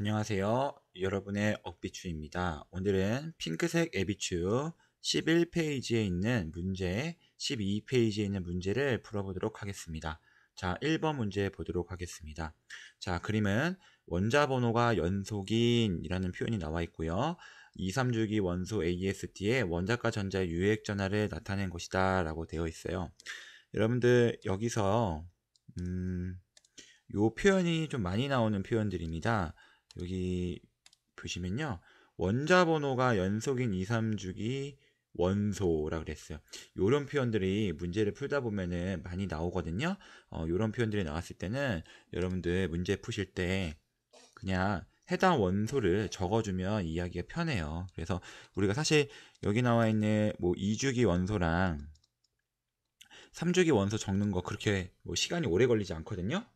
안녕하세요. 여러분의 억비추입니다. 오늘은 핑크색 에비추 11페이지에 있는 문제, 12페이지에 있는 문제를 풀어보도록 하겠습니다. 자, 1번 문제 보도록 하겠습니다. 자, 그림은 원자 번호가 연속인 이라는 표현이 나와 있고요. 2, 3주기 원소 AST의 원자과 전자의 유액 전하를 나타낸 것이다 라고 되어 있어요. 여러분들 여기서 요 표현이 좀 많이 나오는 표현들입니다. 여기 보시면요. 원자 번호가 연속인 2, 3주기 원소라 그랬어요. 요런 표현들이 문제를 풀다 보면은 많이 나오거든요. 요런 표현들이 나왔을 때는 여러분들 문제 푸실 때 그냥 해당 원소를 적어주면 이해하기가 편해요. 그래서 우리가 사실 여기 나와 있는 뭐 2주기 원소랑 3주기 원소 적는 거 그렇게 뭐 시간이 오래 걸리지 않거든요.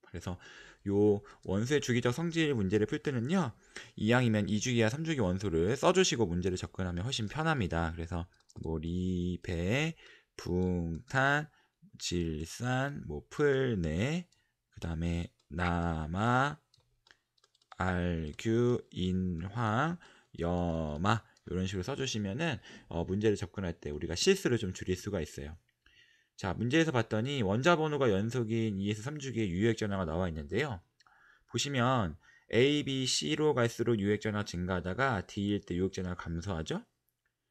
그래서 요 원소의 주기적 성질 문제를 풀 때는요, 이왕이면 2주기와 3주기 원소를 써주시고 문제를 접근하면 훨씬 편합니다. 그래서 뭐 리배, 붕탄, 질산, 뭐 풀내, 그 다음에 남아, 알규, 인황, 염화 이런 식으로 써주시면은 문제를 접근할 때 우리가 실수를 좀 줄일 수가 있어요. 자, 문제에서 봤더니 원자 번호가 연속인 2에서 3주기의 유액 전하가 나와 있는데요. 보시면 A, B, C로 갈수록 유액 전하가 증가하다가 D일 때 유액 전하가 감소하죠?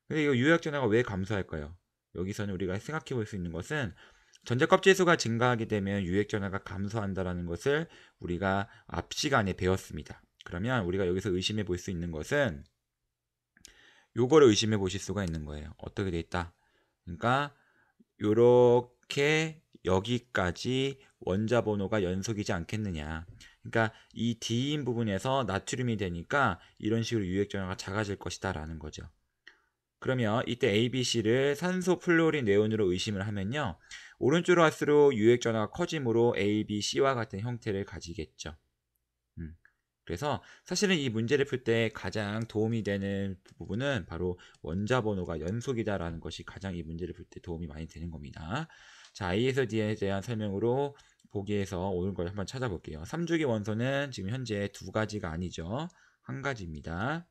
근데 이 유액 전하가 왜 감소할까요? 여기서는 우리가 생각해 볼 수 있는 것은 전자 껍질 수가 증가하게 되면 유액 전하가 감소한다라는 것을 우리가 앞 시간에 배웠습니다. 그러면 우리가 여기서 의심해 볼 수 있는 것은 요거를 의심해 보실 수가 있는 거예요. 어떻게 돼 있다? 그러니까 요렇게 여기까지 원자 번호가 연속이지 않겠느냐. 그러니까 이 D인 부분에서 나트륨이 되니까 이런 식으로 유액 전하가 작아질 것이다 라는 거죠. 그러면 이때 A, B, C를 산소, 플로린, 네온으로 의심을 하면요, 오른쪽으로 갈수록 유액 전하가 커지므로 A, B, C와 같은 형태를 가지겠죠. 그래서 사실은 이 문제를 풀 때 가장 도움이 되는 부분은 바로 원자 번호가 연속이다라는 것이 가장 이 문제를 풀 때 도움이 많이 되는 겁니다. 자, A에서 D에 대한 설명으로 보기에서 옳은 걸 한번 찾아볼게요. 3주기 원소는 지금 현재 두 가지가 아니죠. 한 가지입니다.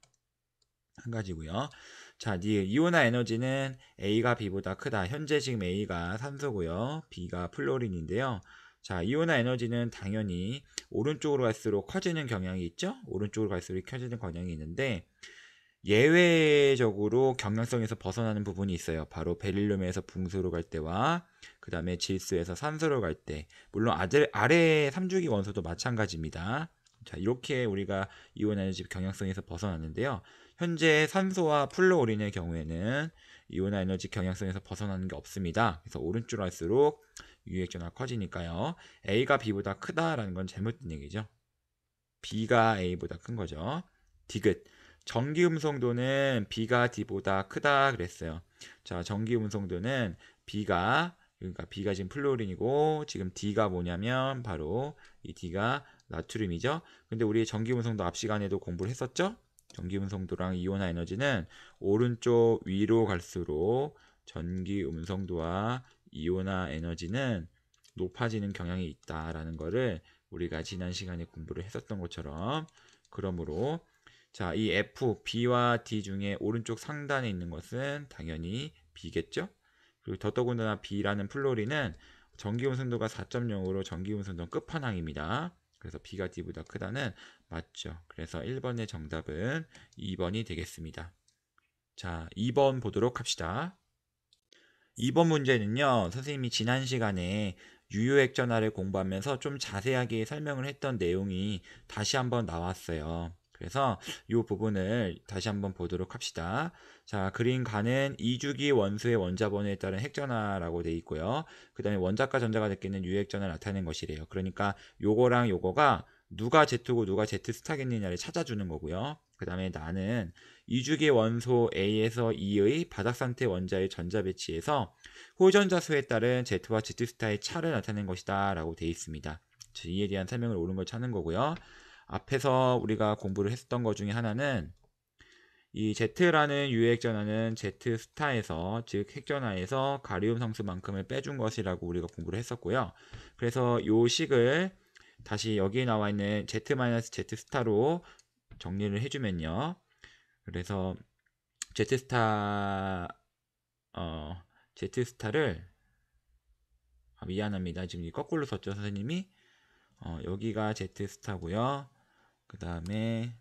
한 가지고요. 자, 이온화 에너지는 A가 B보다 크다. 현재 지금 A가 산소고요. B가 플로린인데요. 자, 이온화 에너지는 당연히 오른쪽으로 갈수록 커지는 경향이 있죠? 오른쪽으로 갈수록 커지는 경향이 있는데 예외적으로 경향성에서 벗어나는 부분이 있어요. 바로 베릴륨에서 붕수로 갈 때와 그 다음에 질소에서 산소로 갈 때, 물론 아래 3주기 원소도 마찬가지입니다. 자, 이렇게 우리가 이온 에너지 경향성에서 벗어났는데요. 현재 산소와 플로린의 경우에는 이온 에너지 경향성에서 벗어나는 게 없습니다. 그래서 오른쪽으로 갈수록 유액 전화가 커지니까요. A가 B보다 크다라는 건 잘못된 얘기죠. B가 A보다 큰 거죠. 디귿. 전기 음성도는 B가 D보다 크다 그랬어요. 자, 전기 음성도는 그러니까 B가 지금 플로린이고 지금 D가 뭐냐면 바로 이 D가 나트륨이죠. 근데 우리 전기 음성도 앞 시간에도 공부를 했었죠? 전기 음성도랑 이온화 에너지는 오른쪽 위로 갈수록 전기 음성도와 이온화 에너지는 높아지는 경향이 있다라는 거를 우리가 지난 시간에 공부를 했었던 것처럼, 그러므로 자, 이 F, B와 D 중에 오른쪽 상단에 있는 것은 당연히 B겠죠? 그리고 더더군다나 B라는 플로린은 전기운송도가 4.0으로 전기운송도 끝판왕입니다. 그래서 B가 D보다 크다는 맞죠. 그래서 1번의 정답은 2번이 되겠습니다. 자, 2번 보도록 합시다. 2번 문제는요, 선생님이 지난 시간에 유효액 전하를 공부하면서 좀 자세하게 설명을 했던 내용이 다시 한번 나왔어요. 그래서 이 부분을 다시 한번 보도록 합시다. 자, 그림 가는 2주기 원소의 원자 번호에 따른 핵전하라고 되어 있고요. 그 다음에 원자과 전자가 느끼는 유효액 전하를 나타내는 것이래요. 그러니까 요거랑 요거가 누가 Z2고 누가 Z 스타겠느냐를 찾아주는 거고요. 그 다음에 나는 2주기 원소 A에서 E의 바닥 상태 원자의 전자 배치에서 홀전자수에 따른 Z와 Z스타의 차를 나타낸 것이다 라고 되어 있습니다. 이에 대한 설명을 옳은 걸 찾는 거고요. 앞에서 우리가 공부를 했던 것 중에 하나는 이 Z라는 유액 전하는 Z스타에서, 즉 핵전하에서 가리움 상수만큼을 빼준 것이라고 우리가 공부를 했었고요. 그래서 요 식을 다시 여기에 나와 있는 Z-Z 스타로 정리를 해주면요. 그래서 Z 스타를 미안합니다. 지금 거꾸로 썼죠, 선생님이. 여기가 Z 스타고요. 그 다음에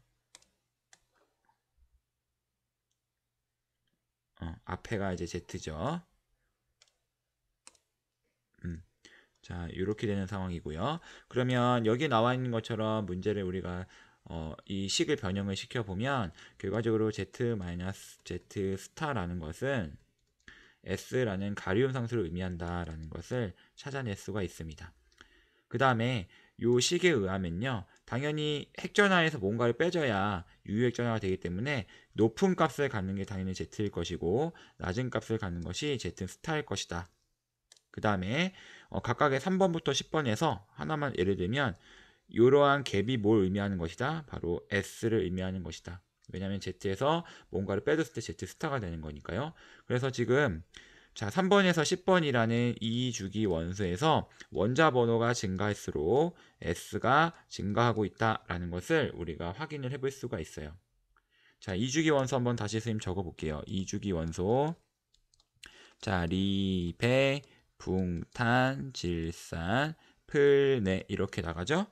앞에가 이제 Z죠. 자, 이렇게 되는 상황이고요. 그러면 여기 나와 있는 것처럼 문제를 우리가 이 식을 변형을 시켜보면 결과적으로 Z 스타라는 것은 S라는 가리움 상수를 의미한다라는 것을 찾아낼 수가 있습니다. 그 다음에 이 식에 의하면요. 당연히 핵전화에서 뭔가를 빼줘야 유효핵전화가 되기 때문에 높은 값을 갖는 게 당연히 Z일 것이고 낮은 값을 갖는 것이 Z 스타일 것이다. 그 다음에 각각의 3번부터 10번에서 하나만 예를 들면 이러한 갭이 뭘 의미하는 것이다? 바로 S를 의미하는 것이다. 왜냐하면 Z에서 뭔가를 빼줬을 때 Z 스타가 되는 거니까요. 그래서 지금 자 3번에서 10번이라는 이 주기 원소에서 원자 번호가 증가할수록 S가 증가하고 있다라는 것을 우리가 확인을 해볼 수가 있어요. 자 2주기 원소 한번 다시 선생님 적어볼게요. 2주기 원소 자 리배 붕탄, 질산, 풀네 이렇게 나가죠.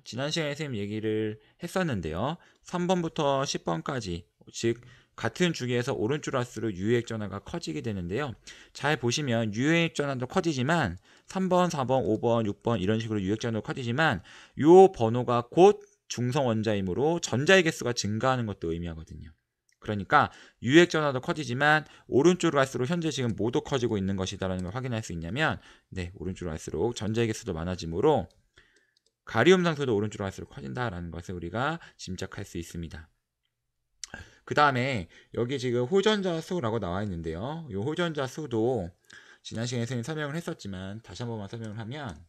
지난 시간에 선생님 얘기를 했었는데요. 3번부터 10번까지 즉 같은 주기에서 오른쪽으로 갈수록 유효액 전화가 커지게 되는데요. 잘 보시면 유효액 전화도 커지지만 3번, 4번, 5번, 6번 이런 식으로 유효액 전화도 커지지만 이 번호가 곧 중성 원자이므로 전자의 개수가 증가하는 것도 의미하거든요. 그러니까 유효액 전화도 커지지만 오른쪽으로 갈수록 현재 지금 뭐도 커지고 있는 것이다라는 걸 확인할 수 있냐면 오른쪽으로 갈수록 전자의 개수도 많아지므로 가리움 상수도 오른쪽으로 갈수록 커진다라는 것을 우리가 짐작할 수 있습니다. 그 다음에 여기 지금 호전자 수라고 나와 있는데요. 이 호전자 수도 지난 시간에 선생님 설명을 했었지만 다시 한 번만 설명을 하면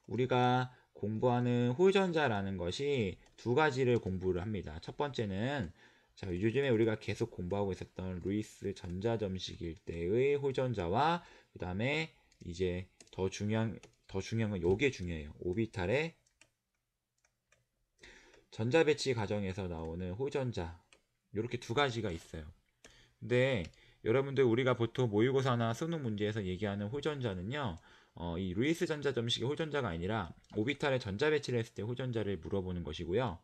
우리가 공부하는 호전자라는 것이 두 가지를 공부를 합니다. 첫 번째는 자, 요즘에 우리가 계속 공부하고 있었던 루이스 전자점식일 때의 호전자와 그 다음에 이제 더 중요한 건 요게 중요해요. 오비탈의 전자배치 과정에서 나오는 호전자 이렇게 두 가지가 있어요. 근데 여러분들 우리가 보통 모의고사나 수능 문제에서 얘기하는 호전자는요. 이 루이스 전자점식의 호전자가 아니라 오비탈의 전자배치를 했을 때 호전자를 물어보는 것이고요.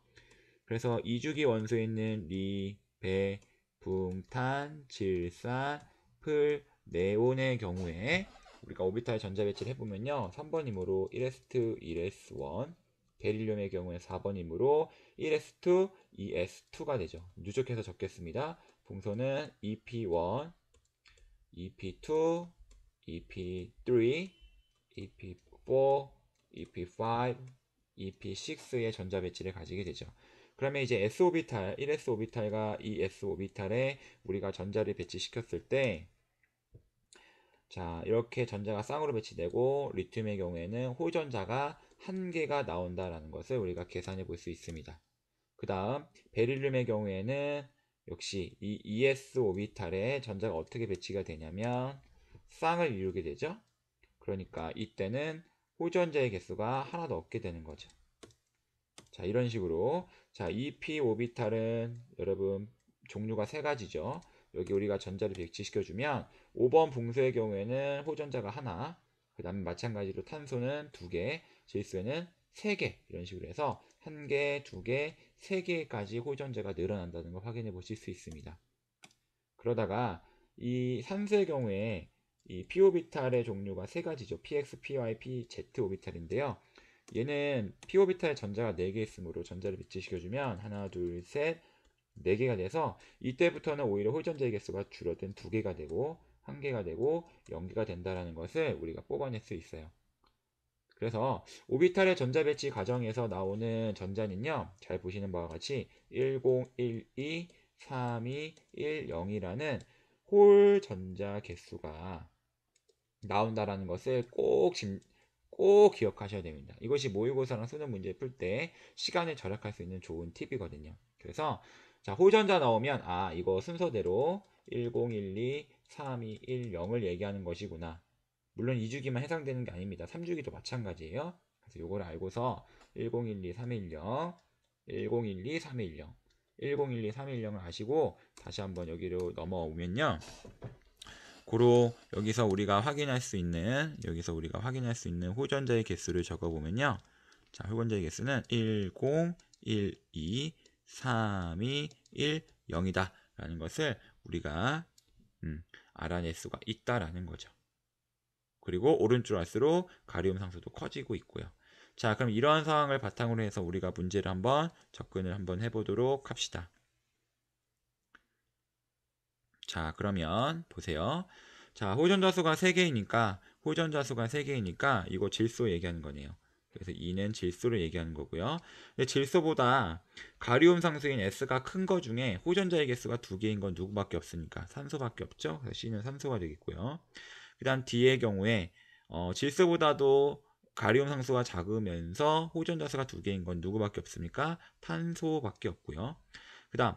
그래서 2주기 원소에 있는 리, 배, 붕, 탄, 질산, 풀, 네온의 경우에 우리가 오비탈 전자배치를 해보면요. 3번이므로 1s2, 1s1 베릴륨의 경우에 4번이므로 1s2, 2s2가 되죠. 누적해서 적겠습니다. 붕소는 EP1, EP2, EP3, EP4, EP5, EP6의 전자배치를 가지게 되죠. 그러면 이제 s오비탈, 1s 오비탈과 2s 오비탈에 우리가 전자를 배치시켰을 때 자, 이렇게 전자가 쌍으로 배치되고 리튬의 경우에는 호전자가 한 개가 나온다라는 것을 우리가 계산해 볼 수 있습니다. 그 다음 베릴륨의 경우에는 역시 이 ES 오비탈에 전자가 어떻게 배치가 되냐면 쌍을 이루게 되죠. 그러니까 이때는 호전자의 개수가 하나도 없게 되는 거죠. 자, 이런 식으로 자, EP 오비탈은 여러분 종류가 세 가지죠. 여기 우리가 전자를 배치시켜주면 5번 붕소의 경우에는 호전자가 하나, 그 다음에 마찬가지로 탄소는 2개, 질소는 3개 이런 식으로 해서 1개, 2개, 3개까지 호전자가 늘어난다는 걸 확인해 보실 수 있습니다. 그러다가 이 산소의 경우에 이 p 오비탈의 종류가 세 가지죠. px, py, pz 오비탈인데요. 얘는 p 오비탈 전자가 4개 있으므로 전자를 배치시켜주면 하나, 둘, 셋, 4개가 돼서 이때부터는 오히려 홀전자의 개수가 줄어든 2개가 되고 1개가 되고 0개가 된다는 것을 우리가 뽑아낼 수 있어요. 그래서 오비탈의 전자 배치 과정에서 나오는 전자는요. 잘 보시는 바와 같이 1012, 32, 10이라는 홀 전자 개수가 나온다라는 것을 꼭 기억하셔야 됩니다. 이것이 모의고사랑 수능 문제 풀 때 시간을 절약할 수 있는 좋은 팁이거든요. 그래서 자, 홀전자 나오면 아, 이거 순서대로 1012, 32, 10을 얘기하는 것이구나. 물론 2주기만 해당되는 게 아닙니다. 3주기도 마찬가지예요. 그래서 요걸 알고서 1012, 310, 1012, 310, 1012, 310을 아시고 다시 한번 여기로 넘어오면요. 고로 여기서 우리가 확인할 수 있는 호전자의 개수를 적어보면요. 자, 호전자의 개수는 10, 12, 32, 1, 0이다 라는 것을 우리가 알아낼 수가 있다라는 거죠. 그리고 오른쪽 갈수록 가리움 상수도 커지고 있고요. 자, 그럼 이러한 상황을 바탕으로 해서 우리가 문제를 한번 접근을 한번 해보도록 합시다. 자, 그러면 보세요. 자, 호전자수가 3개이니까 이거 질소 얘기하는 거네요. 그래서 2는 질소를 얘기하는 거고요. 근데 질소보다 가리움 상수인 S가 큰 거 중에 호전자의 개수가 2개인 건 누구밖에 없으니까 산소밖에 없죠. 그래서 C는 산소가 되겠고요. 그 다음 D의 경우에 질소보다도 가리움 상수가 작으면서 호전자수가 2개인 건 누구밖에 없습니까? 탄소밖에 없고요. 그 다음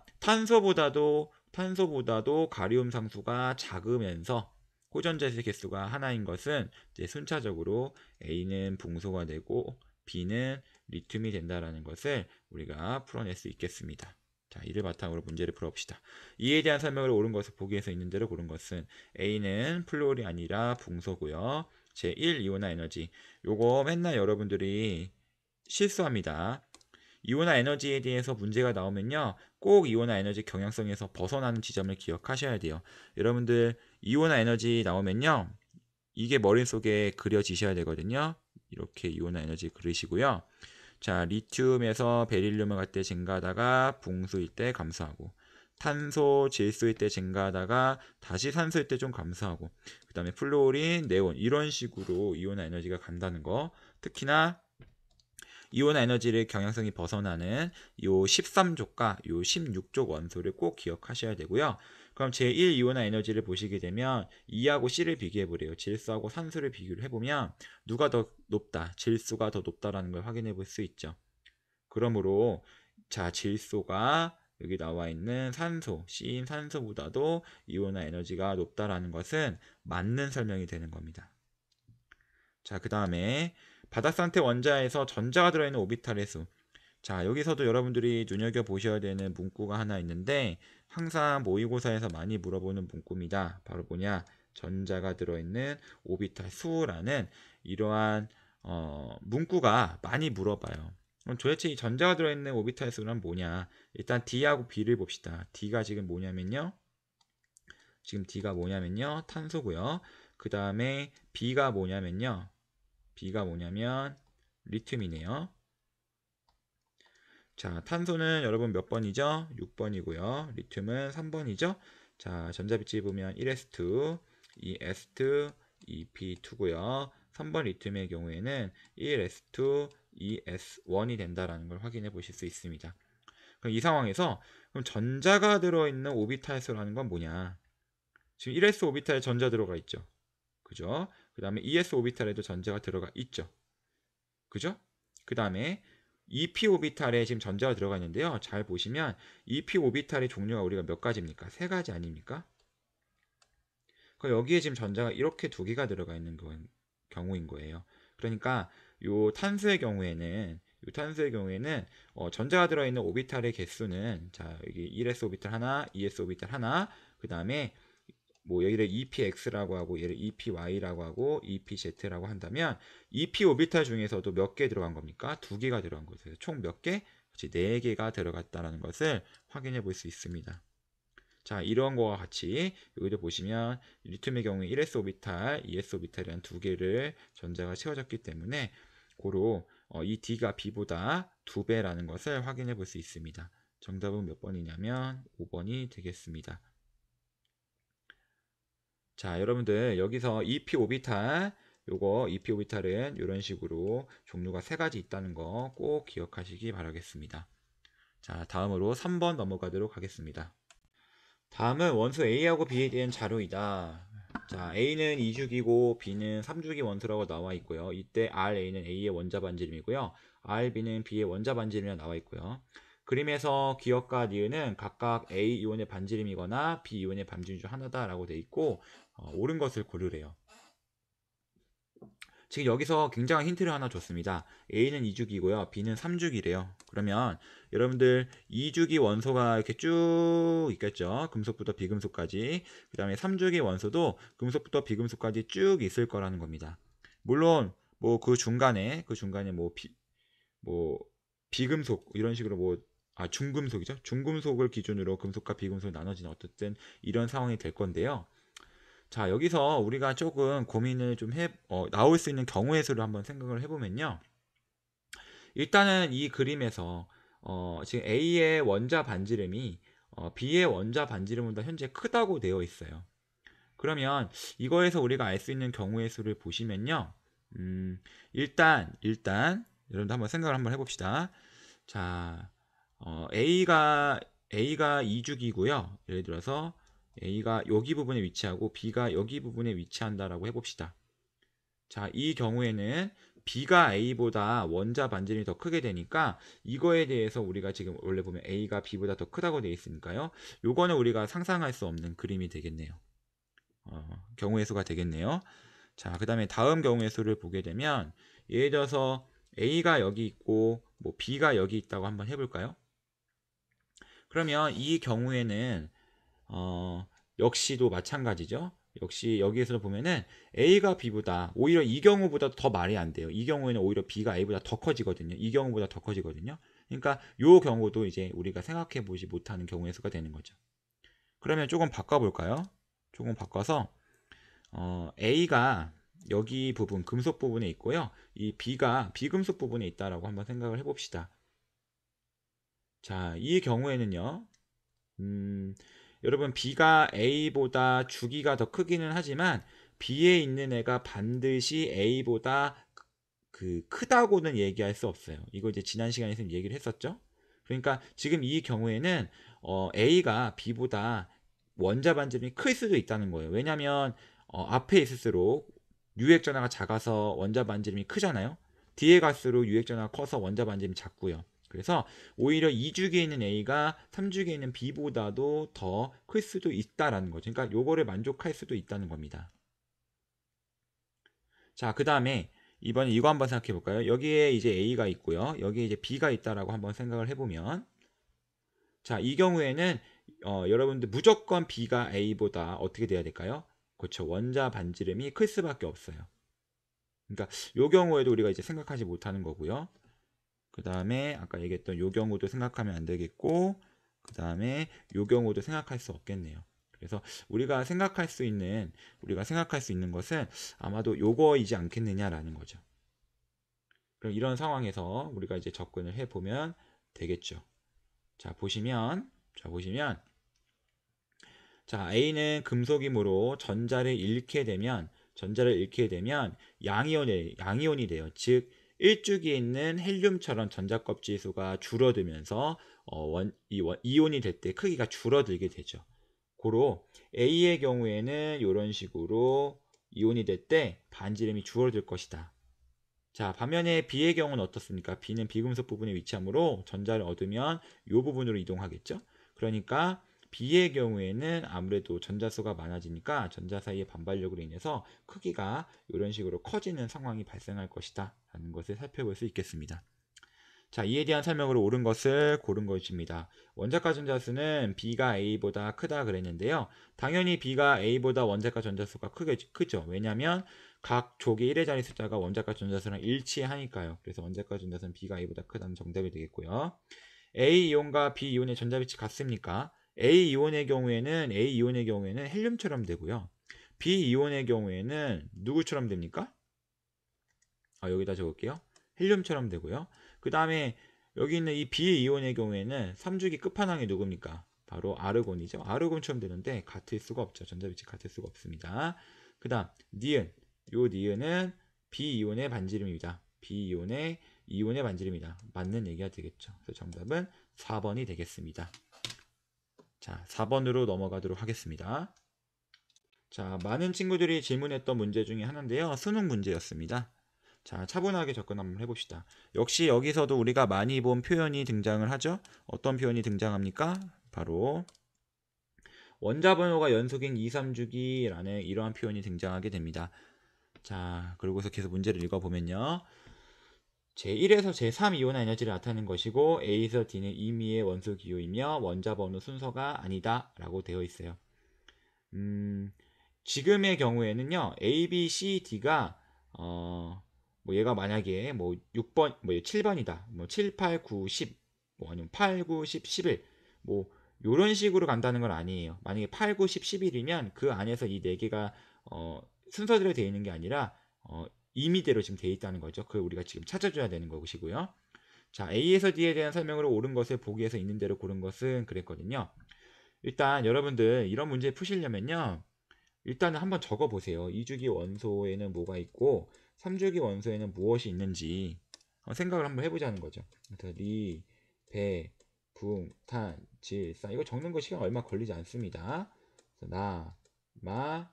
탄소보다도 가리움 상수가 작으면서 호전자의 개수가 하나인 것은 이제 순차적으로 A는 붕소가 되고 B는 리튬이 된다라는 것을 우리가 풀어낼 수 있겠습니다. 자, 이를 바탕으로 문제를 풀어봅시다. 이에 대한 설명을 옳은 것을 보기에서 있는 대로 고른 것은 A는 플루올이 아니라 붕소고요. 제1 이온화 에너지. 요거 맨날 여러분들이 실수합니다. 이온화 에너지에 대해서 문제가 나오면요. 꼭 이온화 에너지 경향성에서 벗어나는 지점을 기억하셔야 돼요. 여러분들 이온화 에너지 나오면요. 이게 머릿속에 그려지셔야 되거든요. 이렇게 이온화 에너지 그리시고요. 자, 리튬에서 베릴륨을 갈 때 증가하다가 붕수일 때 감소하고, 탄소, 질소일 때 증가하다가 다시 산소일 때 좀 감소하고, 그 다음에 플루오린, 네온 이런 식으로 이온화 에너지가 간다는 거. 특히나 이온화 에너지를 경향성이 벗어나는 요 13족과 요 16족 원소를 꼭 기억하셔야 되고요. 그럼 제1 이온화 에너지를 보시게 되면 2하고 C를 비교해 보래요. 질소하고 산소를 비교를 해보면 누가 더 높다, 질소가 더 높다라는 걸 확인해 볼 수 있죠. 그러므로 자, 질소가 여기 나와 있는 산소, C인 산소보다도 이온화 에너지가 높다라는 것은 맞는 설명이 되는 겁니다. 자, 그 다음에 바닥 상태 원자에서 전자가 들어있는 오비탈의 수. 자, 여기서도 여러분들이 눈여겨보셔야 되는 문구가 하나 있는데 항상 모의고사에서 많이 물어보는 문구입니다. 바로 뭐냐? 전자가 들어있는 오비탈 수라는 이러한 문구가 많이 물어봐요. 그럼 도대체 이 전자가 들어있는 오비탈 수는 뭐냐? 일단 D하고 B를 봅시다. D가 지금 뭐냐면요. 탄소고요. 그 다음에 B가 뭐냐면 리튬이네요. 자, 탄소는 여러분 몇 번이죠? 6번이고요. 리튬은 3번이죠? 자, 전자비치 보면 1s2, 2s2, 2p2고요. 3번 리튬의 경우에는 1s2, 2s1이 된다라는 걸 확인해 보실 수 있습니다. 그럼 이 상황에서 그럼 전자가 들어있는 오비탈수라는 건 뭐냐? 지금 1s 오비탈에 전자 들어가 있죠. 그죠? 그 다음에 2s 오비탈에도 전자가 들어가 있죠. 그죠? 그 다음에 2p 오비탈에 지금 전자가 들어가 있는데요. 잘 보시면 2p 오비탈의 종류가 우리가 몇 가지입니까? 3가지 아닙니까? 여기에 지금 전자가 이렇게 2개가 들어가 있는 경우인 거예요. 그러니까 요 탄소의 경우에는 전자가 들어있는 오비탈의 개수는 자, 여기 1s 오비탈 하나, 2s 오비탈 하나, 그 다음에 뭐 여기를 EPX라고 하고 얘를 EPY라고 하고 EPZ라고 한다면 EP 오비탈 중에서도 몇 개 들어간 겁니까? 2개가 들어간 거죠. 총 몇 개? 4개가 들어갔다는 것을 확인해 볼 수 있습니다. 자, 이런 거와 같이 여기도 보시면 리튬의 경우에 1s 오비탈, 2s 오비탈이란 2개를 전자가 채워졌기 때문에 고로 이 D가 B보다 2배라는 것을 확인해 볼 수 있습니다. 정답은 몇 번이냐면 5번이 되겠습니다. 자, 여러분들 여기서 EP 오비탈은 이런 식으로 종류가 3가지 있다는 거 꼭 기억하시기 바라겠습니다. 자, 다음으로 3번 넘어가도록 하겠습니다. 다음은 원소 A하고 B에 대한 자료이다. 자, A는 2주기고 B는 3주기 원소라고 나와 있고요. 이때 RA는 A의 원자 반지름이고요. RB는 B의 원자 반지름이라 나와 있고요. 그림에서 기억과 니은은 각각 A 이온의 반지름이거나 B 이온의 반지름 중 하나다라고 돼 있고 옳은 것을 고르래요. 지금 여기서 굉장한 힌트를 하나 줬습니다. A는 2주기고요. B는 3주기래요. 그러면 여러분들 2주기 원소가 이렇게 쭉 있겠죠. 금속부터 비금속까지. 그 다음에 3주기 원소도 금속부터 비금속까지 쭉 있을 거라는 겁니다. 물론 뭐 그 중간에 뭐 비금속 이런 식으로 중금속이죠. 중금속을 기준으로 금속과 비금속이 나눠지는 어쨌든 이런 상황이 될 건데요. 자, 여기서 우리가 조금 고민을 좀 나올 수 있는 경우의 수를 한번 생각을 해보면요. 일단은 이 그림에서 지금 A의 원자 반지름이 B의 원자 반지름보다 현재 크다고 되어 있어요. 그러면 이거에서 우리가 알 수 있는 경우의 수를 보시면요. 일단 여러분들 한번 생각을 한번 해봅시다. 자, A가 2주기고요. 예를 들어서 A가 여기 부분에 위치하고 B가 여기 부분에 위치한다라고 해봅시다. 자, 이 경우에는 B가 A보다 원자 반지름이 더 크게 되니까 이거에 대해서 우리가 지금 원래 보면 A가 B보다 더 크다고 되어 있으니까요. 요거는 우리가 상상할 수 없는 그림이 되겠네요. 경우의 수가 되겠네요. 자, 그 다음에 다음 경우의 수를 보게 되면 예를 들어서 A가 여기 있고 뭐 B가 여기 있다고 한번 해볼까요? 그러면 이 경우에는 역시도 마찬가지죠. 역시 여기에서 보면은 A가 B보다 오히려 이 경우보다 더 말이 안 돼요. 이 경우에는 오히려 B가 A보다 더 커지거든요. 이 경우보다 더 커지거든요. 그러니까 이 경우도 이제 우리가 생각해 보지 못하는 경우의 수가 되는 거죠. 그러면 조금 바꿔볼까요? 조금 바꿔서 A가 여기 부분 금속 부분에 있고요. 이 B가 비금속 부분에 있다라고 한번 생각을 해봅시다. 자, 이 경우에는요. 여러분 B가 A보다 주기가 더 크기는 하지만 B에 있는 애가 반드시 A보다 크다고는 얘기할 수 없어요. 이거 이제 지난 시간에 선 얘기를 했었죠. 그러니까 지금 이 경우에는 A가 B보다 원자 반지름이 클 수도 있다는 거예요. 왜냐하면 앞에 있을수록 유액 전하가 작아서 원자 반지름이 크잖아요. 뒤에 갈수록 유액 전하가 커서 원자 반지름이 작고요. 그래서 오히려 2주기에 있는 A가 3주기에 있는 B보다도 더 클 수도 있다라는 거죠. 그러니까 요거를 만족할 수도 있다는 겁니다. 자, 그 다음에 이번에 이거 한번 생각해 볼까요? 여기에 이제 A가 있고요. 여기에 이제 B가 있다라고 한번 생각을 해보면 자, 이 경우에는 여러분들 무조건 B가 A보다 어떻게 돼야 될까요? 그렇죠. 원자 반지름이 클 수밖에 없어요. 그러니까 요 경우에도 우리가 이제 생각하지 못하는 거고요. 그 다음에 아까 얘기했던 요 경우도 생각하면 안 되겠고 그 다음에 요 경우도 생각할 수 없겠네요. 그래서 우리가 생각할 수 있는 것은 아마도 요거이지 않겠느냐라는 거죠. 그럼 이런 상황에서 우리가 이제 접근을 해 보면 되겠죠. 자, 보시면 자, A는 금속이므로 전자를 잃게 되면 양이온이 돼요. 즉 1주기에 있는 헬륨처럼 전자 껍질 수가 줄어들면서 이온이 될 때 크기가 줄어들게 되죠. 고로 A의 경우에는 이런 식으로 이온이 될 때 반지름이 줄어들 것이다. 자, 반면에 B의 경우는 어떻습니까? B는 비금속 부분에 위치하므로 전자를 얻으면 이 부분으로 이동하겠죠. 그러니까 B의 경우에는 아무래도 전자수가 많아지니까 전자 사이의 반발력으로 인해서 크기가 이런 식으로 커지는 상황이 발생할 것이다 라는 것을 살펴볼 수 있겠습니다. 자, 이에 대한 설명으로 옳은 것을 고른 것입니다. 원자과 전자수는 B가 A보다 크다 그랬는데요. 당연히 B가 A보다 원자과 전자수가 크죠. 왜냐하면 각 족의 1의 자리 숫자가 원자과 전자수랑 일치하니까요. 그래서 원자과 전자수는 B가 A보다 크다는 정답이 되겠고요. A이온과 B이온의 전자빛이 같습니까? A이온의 경우에는 헬륨처럼 되고요. B이온의 경우에는 누구처럼 됩니까? 여기다 적을게요. 헬륨처럼 되고요. 그 다음에 여기 있는 이 B이온의 경우에는 3주기 끝판왕이 누굽니까? 바로 아르곤이죠. 아르곤처럼 되는데 같을 수가 없죠. 전자빛이 같을 수가 없습니다. 그 다음 니은은 B이온의 반지름입니다. B이온의 반지름이다. 맞는 얘기가 되겠죠. 그래서 정답은 4번이 되겠습니다. 자, 4번으로 넘어가도록 하겠습니다. 자, 많은 친구들이 질문했던 문제 중에 하나인데요. 수능 문제였습니다. 자, 차분하게 접근 한번 해봅시다. 역시 여기서도 우리가 많이 본 표현이 등장을 하죠. 어떤 표현이 등장합니까? 바로 원자 번호가 연속인 2, 3주기라는 이러한 표현이 등장하게 됩니다. 자, 그리고서 계속 문제를 읽어보면요. 제1에서 제3 이온화 에너지를 나타내는 것이고 A에서 D는 임의의 원소 기호이며 원자 번호 순서가 아니다 라고 되어 있어요. 지금의 경우에는요. A, B, C, D가 뭐 얘가 만약에 뭐 6번, 뭐 7번이다. 뭐 7, 8, 9, 10, 뭐 아니면 8, 9, 10, 11, 뭐 요런 식으로 간다는 건 아니에요. 만약에 8, 9, 10, 11이면 그 안에서 이 네 개가 순서대로 되어 있는 게 아니라 임의대로 지금 되어 있다는 거죠. 그걸 우리가 지금 찾아줘야 되는 것이고요. 자, A에서 D에 대한 설명으로 옳은 것을 보기에서 있는 대로 고른 것은 그랬거든요. 일단 여러분들 이런 문제 푸시려면요. 일단은 한번 적어 보세요. 2주기 원소에는 뭐가 있고 3주기 원소에는 무엇이 있는지 생각을 한번 해보자는 거죠. 그래서 리, 배, 붕, 탄, 질, 산 이거 적는 거 시간 얼마 걸리지 않습니다. 그래서 나, 마,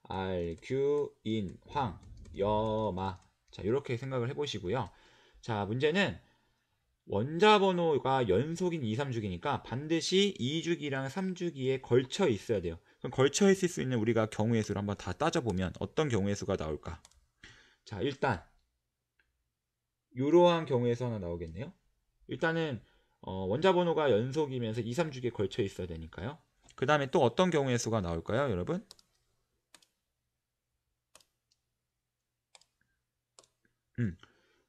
알, 규, 인, 황, 여, 마. 자, 이렇게 생각을 해보시고요. 자, 문제는 원자 번호가 연속인 2, 3주기니까 반드시 2주기랑 3주기에 걸쳐 있어야 돼요. 그럼 걸쳐 있을 수 있는 우리가 경우의 수를 한번 다 따져보면 어떤 경우의 수가 나올까? 자, 일단 이러한 경우의 수 하나 나오겠네요. 일단은 원자 번호가 연속이면서 2, 3주기에 걸쳐 있어야 되니까요. 그 다음에 또 어떤 경우의 수가 나올까요, 여러분?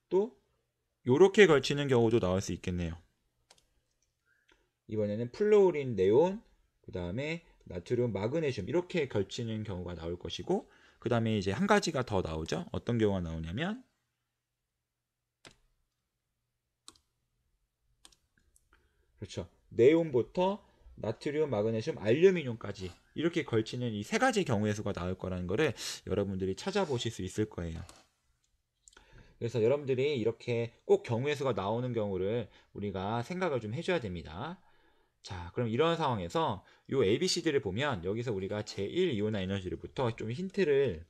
또 요렇게 걸치는 경우도 나올 수 있겠네요. 이번에는 플로린, 네온, 그 다음에 나트륨, 마그네슘 이렇게 걸치는 경우가 나올 것이고 그 다음에 이제 한 가지가 더 나오죠. 어떤 경우가 나오냐면 그렇죠. 네온부터 나트륨, 마그네슘, 알루미늄까지 이렇게 걸치는 이 세 가지 경우의 수가 나올 거라는 거를 여러분들이 찾아보실 수 있을 거예요. 그래서 여러분들이 이렇게 꼭 경우의 수가 나오는 경우를 우리가 생각을 좀 해줘야 됩니다. 자, 그럼 이런 상황에서 이 ABCD를 보면 여기서 우리가 제1 이온화 에너지로부터 좀 힌트를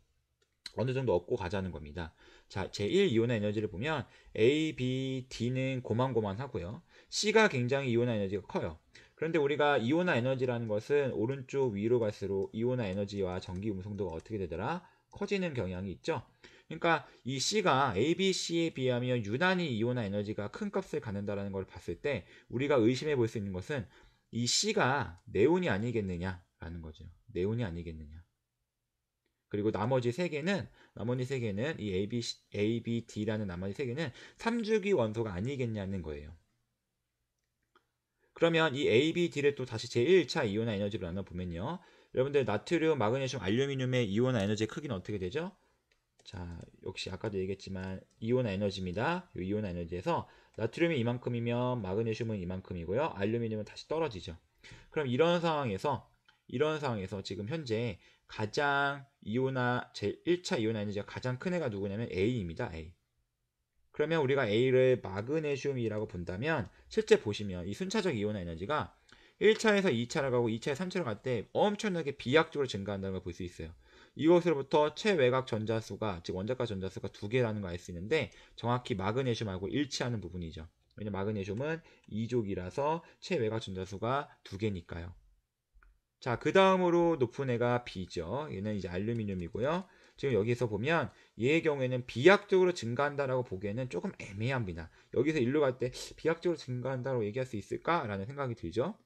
어느 정도 얻고 가자는 겁니다. 자, 제1 이온화 에너지를 보면 A, B, D는 고만고만하고요. C가 굉장히 이온화 에너지가 커요. 그런데 우리가 이온화 에너지라는 것은 오른쪽 위로 갈수록 이온화 에너지와 전기 음성도가 어떻게 되더라? 커지는 경향이 있죠. 그러니까 이 C가 A, B, C에 비하면 유난히 이온화 에너지가 큰 값을 갖는다는 걸 봤을 때 우리가 의심해 볼 수 있는 것은 이 C가 네온이 아니겠느냐라는 거죠. 네온이 아니겠느냐. 그리고 나머지 세 개는 이 A, B, D라는 나머지 세 개는 3주기 원소가 아니겠냐는 거예요. 그러면 이 A, B, D를 또 다시 제1차 이온화 에너지로 나눠보면요. 여러분들 나트륨, 마그네슘, 알루미늄의 이온화 에너지의 크기는 어떻게 되죠? 자, 역시 아까도 얘기했지만 이온화 에너지입니다. 이 이온화 에너지에서 나트륨이 이만큼이면 마그네슘은 이만큼이고요. 알루미늄은 다시 떨어지죠. 그럼 이런 상황에서 지금 현재 가장 제1차 이온화 에너지가 가장 큰 애가 누구냐면 A입니다. A. 그러면 우리가 A를 마그네슘이라고 본다면 실제 보시면 이 순차적 이온화 에너지가 1차에서 2차를 가고 2차에서 3차를 갈 때 엄청나게 비약적으로 증가한다는 걸 볼 수 있어요. 이것으로부터 최외곽 전자수가 즉 원자가 전자수가 2개라는 걸 알 수 있는데 정확히 마그네슘하고 일치하는 부분이죠. 왜냐면 마그네슘은 2족이라서 최외곽 전자수가 2개니까요. 자, 그 다음으로 높은 애가 B죠. 얘는 이제 알루미늄이고요. 지금 여기서 보면 얘의 경우에는 비약적으로 증가한다라고 보기에는 조금 애매합니다. 여기서 일로 갈 때 비약적으로 증가한다고 얘기할 수 있을까라는 생각이 들죠.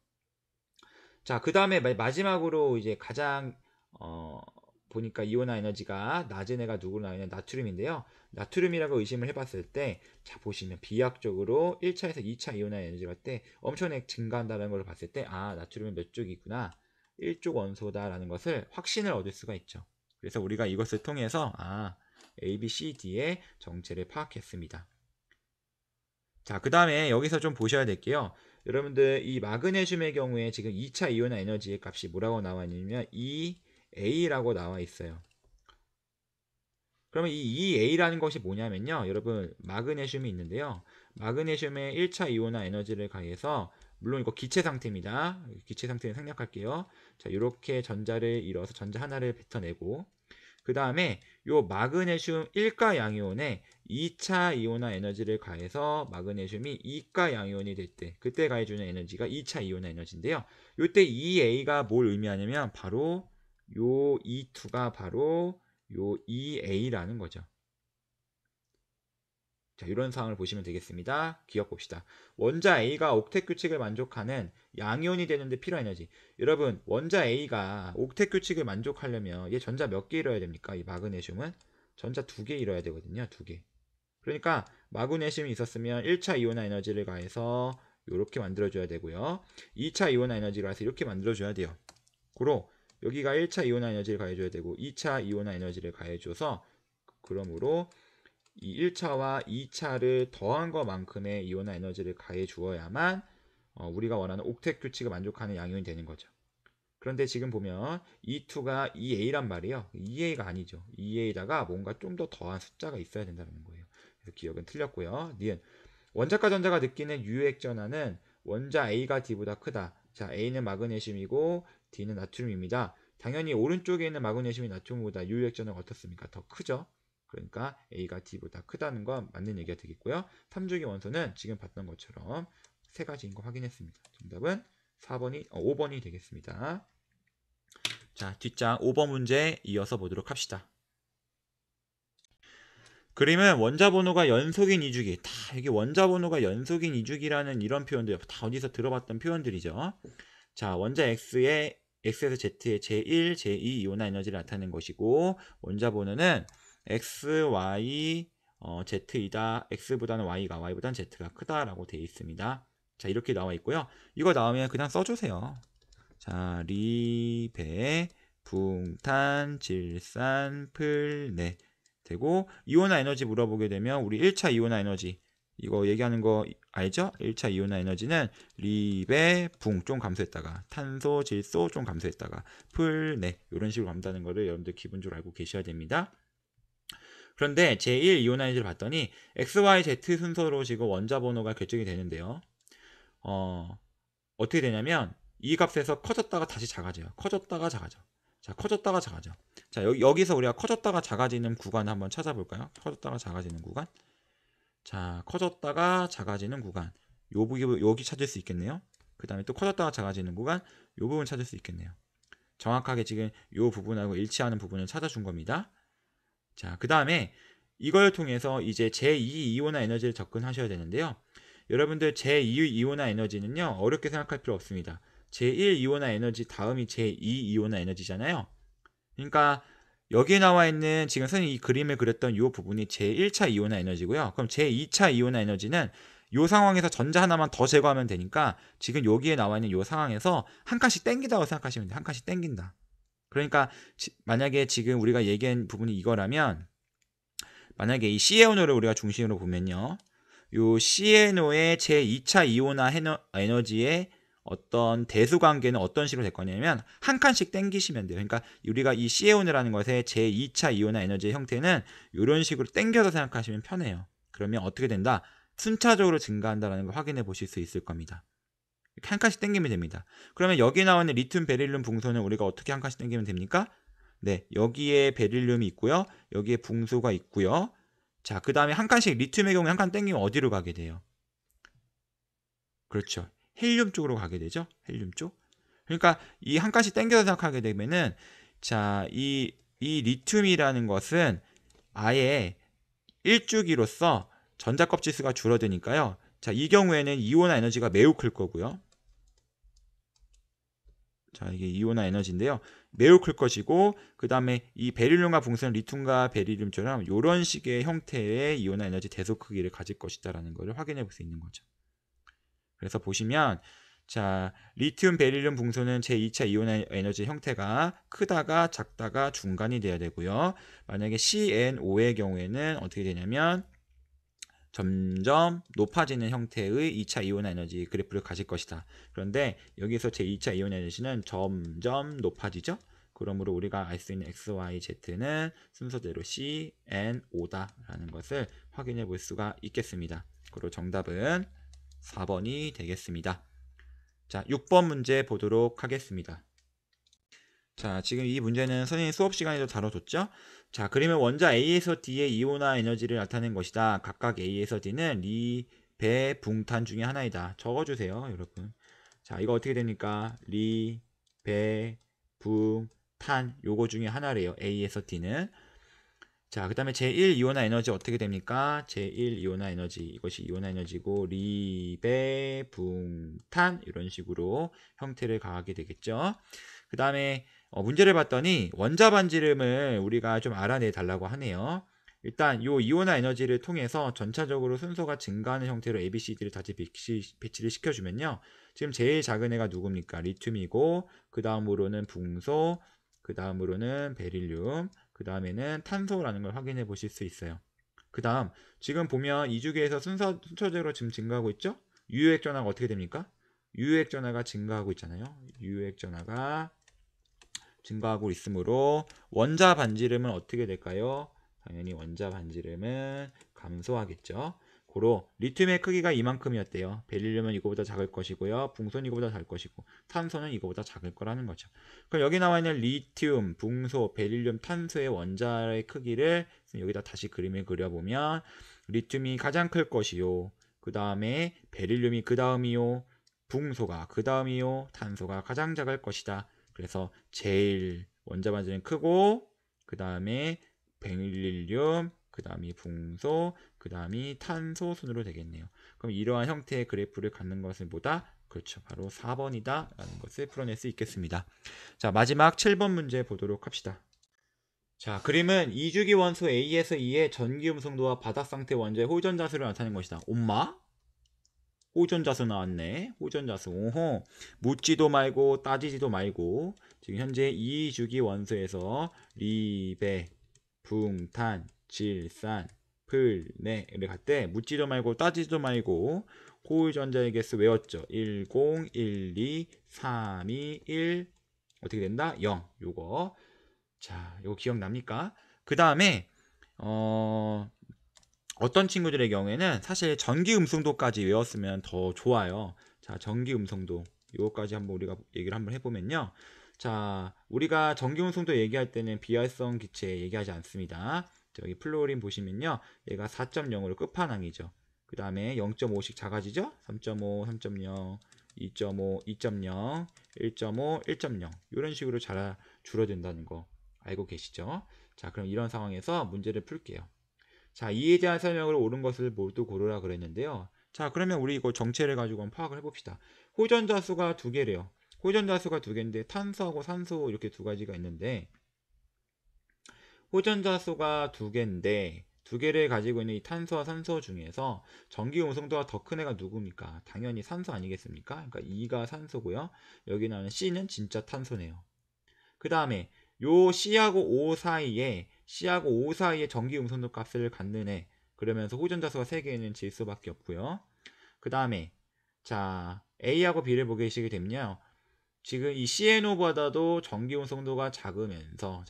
자, 그 다음에 마지막으로 이제 가장 보니까 이온화 에너지가 낮은 애가 누구로 나오냐 나트륨인데요. 나트륨이라고 의심을 해봤을 때, 자 보시면 비약적으로 1차에서 2차 이온화 에너지 갈 때 엄청나게 증가한다는 걸 봤을 때, 아 나트륨은 몇 쪽이구나, 1쪽 원소다라는 것을 확신을 얻을 수가 있죠. 그래서 우리가 이것을 통해서 A, B, C, D의 정체를 파악했습니다. 자, 그 다음에 여기서 좀 보셔야 될게요. 여러분들 이 마그네슘의 경우에 지금 2차 이온화 에너지의 값이 뭐라고 나와 있냐면 EA라고 나와 있어요. 그러면 이 EA라는 것이 뭐냐면요. 여러분 마그네슘이 있는데요. 마그네슘의 1차 이온화 에너지를 가해서, 물론 이거 기체 상태입니다. 기체 상태는 생략할게요. 자, 이렇게 전자를 이뤄서 전자 하나를 뱉어내고, 그 다음에 요 마그네슘 1가 양이온에 2차 이온화 에너지를 가해서 마그네슘이 2가 양이온이 될 때, 그때 가해주는 에너지가 2차 이온화 에너지인데요. 요때 EA가 뭘 의미하냐면 바로 요 E2가 바로 요 EA라는 거죠. 자, 이런 상황을 보시면 되겠습니다. 기억 봅시다. 원자 A가 옥텟 규칙을 만족하는 양이온이 되는데 필요한 에너지. 여러분, 원자 A가 옥텟 규칙을 만족하려면 얘 전자 몇 개 이뤄야 됩니까? 이 마그네슘은 전자 2개 이뤄야 되거든요. 2개. 그러니까 마그네슘이 있었으면 1차 이온화 에너지를 가해서 이렇게 만들어줘야 되고요. 2차 이온화 에너지를 가해서 이렇게 만들어줘야 돼요. 고로 여기가 1차 이온화 에너지를 가해줘야 되고 2차 이온화 에너지를 가해줘서 그러므로 이 1차와 2차를 더한 것만큼의 이온화 에너지를 가해 주어야만 우리가 원하는 옥텟 규칙을 만족하는 양이온이 되는 거죠. 그런데 지금 보면 E2가 EA란 말이에요. EA가 아니죠. EA에다가 뭔가 좀 더 더한 숫자가 있어야 된다는 거예요. 그래서 기억은 틀렸고요. 니은 원자과 전자가 느끼는 유액 전하는 원자 A가 D보다 크다. 자, A는 마그네슘이고 D는 나트륨입니다. 당연히 오른쪽에 있는 마그네슘이 나트륨보다 유액 전하가 어떻습니까? 더 크죠. 그러니까 A가 D보다 크다는 건 맞는 얘기가 되겠고요. 3주기 원소는 지금 봤던 것처럼 세 가지인 거 확인했습니다. 정답은 5번이 되겠습니다. 자, 뒷장 5번 문제 이어서 보도록 합시다. 그림은 원자 번호가 연속인 2주기. 다 여기 원자 번호가 연속인 2주기라는 이런 표현들 다 어디서 들어봤던 표현들이죠. 자, 원자 X에서 Z의 제1, 제2 이온화 에너지를 나타내는 것이고 원자 번호는 X, Y, Z이다. X보다는 Y가, Y보다는 Z가 크다라고 되어 있습니다. 자, 이렇게 나와 있고요. 이거 나오면 그냥 써주세요. 자, 리배, 붕탄, 질산, 풀네 되고 이온화 에너지 물어보게 되면 우리 1차 이온화 에너지 이거 얘기하는 거 알죠? 1차 이온화 에너지는 리배, 붕 좀 감소했다가 탄소, 질소 좀 감소했다가 풀네 이런 식으로 간다는 거를 여러분들 기본적으로 알고 계셔야 됩니다. 그런데 제1 이온화 에너지를 봤더니 X, Y, Z 순서로 지금 원자 번호가 결정이 되는데요. 어떻게 되냐면 이 값에서 커졌다가 다시 작아져요. 커졌다가 작아져. 자, 커졌다가 작아져. 자, 여기서 우리가 커졌다가 작아지는 구간을 한번 찾아볼까요? 커졌다가 작아지는 구간. 자, 커졌다가 작아지는 구간. 여기 찾을 수 있겠네요. 그 다음에 또 커졌다가 작아지는 구간. 요 부분 찾을 수 있겠네요. 정확하게 지금 요 부분하고 일치하는 부분을 찾아준 겁니다. 자, 그 다음에 이걸 통해서 이제 제2 이온화 에너지를 접근하셔야 되는데요. 여러분들 제2 이온화 에너지는요. 어렵게 생각할 필요 없습니다. 제1 이온화 에너지 다음이 제2 이온화 에너지잖아요. 그러니까 여기에 나와 있는 지금 선생님이 이 그림을 그렸던 이 부분이 제1차 이온화 에너지고요. 그럼 제2차 이온화 에너지는 이 상황에서 전자 하나만 더 제거하면 되니까 지금 여기에 나와 있는 이 상황에서 한 칸씩 땡긴다고 생각하시면 돼요. 한 칸씩 땡긴다. 그러니까 만약에 지금 우리가 얘기한 부분이 이거라면 만약에 이 CaO를 우리가 중심으로 보면요. 요 CaO의 제2차 이온화 에너지의 어떤 대수 관계는 어떤 식으로 될 거냐면 한 칸씩 땡기시면 돼요. 그러니까 우리가 이 CaO라는 것의 제2차 이온화 에너지의 형태는 이런 식으로 땡겨서 생각하시면 편해요. 그러면 어떻게 된다? 순차적으로 증가한다는 걸 확인해 보실 수 있을 겁니다. 이렇게 한 칸씩 땡기면 됩니다. 그러면 여기 나오는 리튬, 베릴륨, 붕소는 우리가 어떻게 한 칸씩 땡기면 됩니까? 네, 여기에 베릴륨이 있고요. 여기에 붕소가 있고요. 자, 그 다음에 한 칸씩 리튬의 경우에 한 칸 땡기면 어디로 가게 돼요? 그렇죠. 헬륨 쪽으로 가게 되죠. 헬륨 쪽. 그러니까 이 한 칸씩 땡겨서 생각하게 되면은 자, 이 리튬이라는 것은 아예 1주기로서 전자 껍질 수가 줄어드니까요. 자, 이 경우에는 이온화 에너지가 매우 클 거고요. 자, 이게 이온화 에너지인데요. 매우 클 것이고 그 다음에 이 베릴륨과 붕소는 리튬과 베릴륨처럼 이런 식의 형태의 이온화 에너지 대소 크기를 가질 것이다라는 것을 확인해 볼 수 있는 거죠. 그래서 보시면 자, 리튬, 베릴륨, 붕소는 제2차 이온화 에너지 형태가 크다가 작다가 중간이 돼야 되고요. 만약에 CNO의 경우에는 어떻게 되냐면 점점 높아지는 형태의 2차 이온화 에너지 그래프를 가질 것이다. 그런데 여기서 제2차 이온화 에너지는 점점 높아지죠. 그러므로 우리가 알 수 있는 X, Y, Z는 순서대로 C, N, O다라는 것을 확인해 볼 수가 있겠습니다. 그리고 정답은 4번이 되겠습니다. 자, 6번 문제 보도록 하겠습니다. 자, 지금 이 문제는 선생님 수업 시간에도 다뤄줬죠? 자, 그러면 원자 A에서 D의 이온화 에너지를 나타낸 것이다. 각각 A에서 D는 리, 배, 붕탄 중에 하나이다. 적어주세요, 여러분. 자, 이거 어떻게 됩니까? 리, 배, 붕, 탄 요거 중에 하나래요. A에서 D는. 자, 그 다음에 제1이온화 에너지 어떻게 됩니까? 제1이온화 에너지, 이것이 이온화 에너지고 리베, 붕, 탄 이런 식으로 형태를 가하게 되겠죠. 그 다음에 문제를 봤더니 원자 반지름을 우리가 좀 알아내 달라고 하네요. 일단 이 이온화 에너지를 통해서 전차적으로 순서가 증가하는 형태로 ABCD를 다시 배치를 시켜주면요. 지금 제일 작은 애가 누굽니까? 리튬이고 그 다음으로는 붕소, 그 다음으로는 베릴륨, 그 다음에는 탄소라는 걸 확인해 보실 수 있어요. 그 다음 지금 보면 이 주기에서 순서적으로 지금 증가하고 있죠? 유효액 전화가 어떻게 됩니까? 유효액 전화가 증가하고 있잖아요. 유효액 전화가 증가하고 있으므로 원자 반지름은 어떻게 될까요? 당연히 원자 반지름은 감소하겠죠. 고로 리튬의 크기가 이만큼이었대요. 베릴륨은 이거보다 작을 것이고요. 붕소는 이거보다 작을 것이고 탄소는 이거보다 작을 거라는 거죠. 그럼 여기 나와 있는 리튬, 붕소, 베릴륨, 탄소의 원자의 크기를 여기다 다시 그림을 그려보면 리튬이 가장 클 것이요. 그 다음에 베릴륨이 그 다음이요. 붕소가 그 다음이요. 탄소가 가장 작을 것이다. 그래서 제일 원자 반지는 크고 그 다음에 베릴륨, 그 다음이 붕소, 그 다음이 탄소 순으로 되겠네요. 그럼 이러한 형태의 그래프를 갖는 것은 뭐다? 그렇죠. 바로 4번이다 라는 것을 풀어낼 수 있겠습니다. 자, 마지막 7번 문제 보도록 합시다. 자, 그림은 2주기 원소 A에서 E의 전기 음성도와 바닥 상태 원자의 호전자수를 나타낸 것이다. 엄마? 호전자수 나왔네. 호전자수. 오호. 묻지도 말고 따지지도 말고 지금 현재 2주기 원소에서 리베, 붕, 탄, 질, 산, 풀, 네를 갈 때 묻지도 말고 따지지도 말고 호전자의 개수 외웠죠. 10, 12, 32, 1 어떻게 된다? 0. 요거. 자, 요거 기억납니까? 그 다음에 어떤 친구들의 경우에는 사실 전기 음성도까지 외웠으면 더 좋아요. 자, 전기 음성도 요거까지 한번 우리가 얘기를 한번 해보면요. 자, 우리가 전기 음성도 얘기할 때는 비활성 기체 얘기하지 않습니다. 여기 플로린 보시면요. 얘가 4.0으로 끝판왕이죠. 그 다음에 0.5씩 작아지죠. 3.5, 3.0, 2.5, 2.0, 1.5, 1.0 이런 식으로 줄어든다는 거 알고 계시죠? 자, 그럼 이런 상황에서 문제를 풀게요. 자, 이에 대한 설명을 옳은 것을 모두 고르라 그랬는데요. 자, 그러면 우리 이거 정체를 가지고 한번 파악을 해봅시다. 호전자 수가 두 개래요. 호전자 수가 두 개인데 탄소하고 산소 이렇게 두 가지가 있는데 호전자 수가 두 개인데 두 개를 가지고 있는 이 탄소와 산소 중에서 전기 음성도가 더 큰 애가 누굽니까? 당연히 산소 아니겠습니까? 그러니까 E가 산소고요. 여기 나오는 C는 진짜 탄소네요. 그 다음에 요 C하고 O 사이에 전기 음성도 값을 갖는 애. 그러면서 호전자수가 3개는 질 수밖에 없고요. 그 다음에 자 A하고 B를 보게 되시게 되면요. 지금 이 CNO보다도 전기 음성도가 작으면서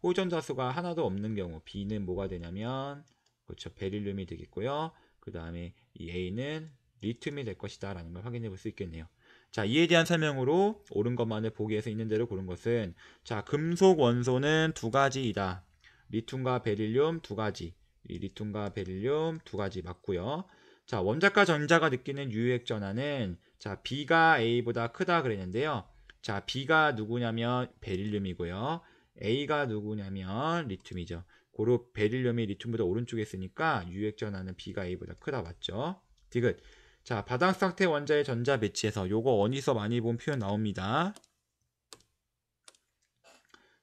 호전자수가 하나도 없는 경우 B는 뭐가 되냐면 그렇죠. 베릴륨이 되겠고요. 그 다음에 이 A는 리튬이 될 것이다 라는 걸 확인해 볼 수 있겠네요. 자, 이에 대한 설명으로 옳은 것만을 보기에서 있는 대로 고른 것은 자, 금속 원소는 두 가지이다. 리튬과 베릴륨 두 가지. 이 리튬과 베릴륨 두 가지 맞고요. 자, 원자과 전자가 느끼는 유효액 전하는 자, B가 A보다 크다 그랬는데요. 자, B가 누구냐면 베릴륨이고요. A가 누구냐면 리튬이죠. 고로 베릴륨이 리튬보다 오른쪽에 있으니까 유효액 전하는 B가 A보다 크다 맞죠? 디귿. 자, 바닥 상태 원자의 전자 배치에서 요거 어디서 많이 본 표현 나옵니다.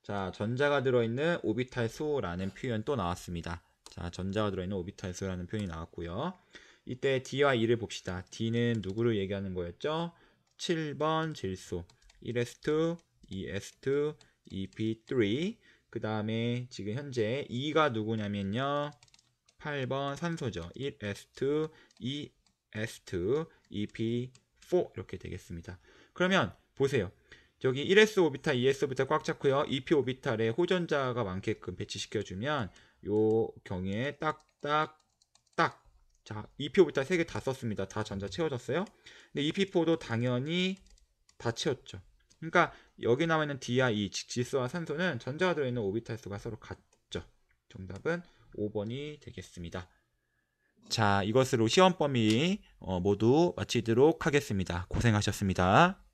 자, 전자가 들어있는 오비탈 수라는 표현 또 나왔습니다. 자, 전자가 들어있는 오비탈 수라는 표현이 나왔고요. 이때 D와 E를 봅시다. D는 누구를 얘기하는 거였죠? 7번 질소 1s2, 2s2, EP3 그 다음에 지금 현재 E가 누구냐면요 8번 산소죠. 1s2, 2s2, EP4 이렇게 되겠습니다. 그러면 보세요. 여기 1s 오비탈, 2s 오비탈 꽉 찼고요. EP 오비탈에 호전자가 많게끔 배치시켜주면 요 경우에 딱딱 자, EP 오비탈 3개 다 썼습니다. 다 전자 채워졌어요. 근데 EP4도 당연히 다 채웠죠. 그러니까 여기 나와 있는 D와 E, 즉 질소와 산소는 전자가 들어있는 오비탈 수가 서로 같죠. 정답은 5번이 되겠습니다. 자, 이것으로 시험 범위 모두 마치도록 하겠습니다. 고생하셨습니다.